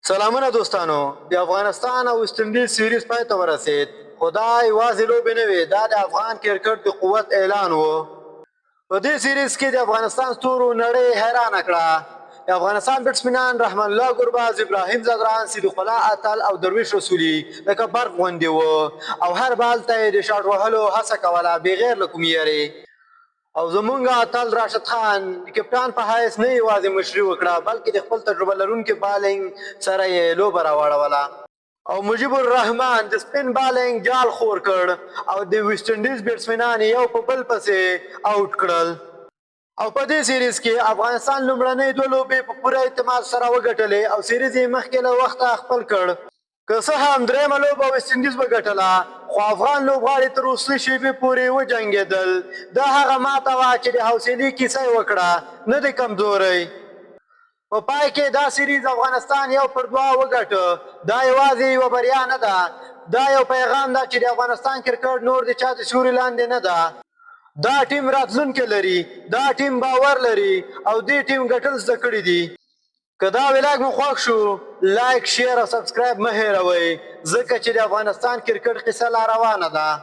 سلامونه دوستانو د افغانستان او ویسټ انډیز سیریز پای ته ورسید خو دا یوازې لوبې نه وې دا د افغان کرکټ د قوت اعلان و په دې سیریز کې د افغانستان ستورو نړۍ حیرانه کړه د افغانستان بیټسمنان رحمان الله ګرباز ابراهیم ځدران صدیق الله اتل او درویش رسولي لکه برق غوندې وو او هر بال ته یې د شاټ وهلو هڅه کوله بغیر له کومې یارې او زمونږ اتل راشد خان د کپټان په حیث نه یوازې مشري وکړه بلکې د خپل تجربه لرونکي بالینګ سره یې لوبه راواړوله او مجیب الرحمن د سپین بالینګ جال خور کړ او د ویسټ انډیز بیټسمنان یو په بل پسې آوټ کړل او په دې سیریز کې افغانستان لومړنۍ دوه لوبې په پوره اعتماد سره وګټلې او سیریز یې مخکې له وخته خپل کړ که څه هم درېیمه لوبه ویسټ انډیز وګټله خو افغان لوبغاړي تر وروستۍ شېبې پورې وجنګېدل دا هغه ماته وه چې د حوصلې کیسه یې وکړه نه د کمزورۍ په پای کې دا سیریز افغانستان یو پر دوه وګټه دا یوازې یوه بریا نه ده دا یو پیغام ده چې د افغانستان کرکټ نور د چا د سیوري لاندې نه ده دا ټیم راتلونکی لري دا ټیم باور لري او دې ټیم ګټل زده کړي دي که دا ولاګ مو خوښ شو لایک شیر او سبسکرایب مه هیروئ ځکه چې د افغانستان کرکټ قصه لا روانه ده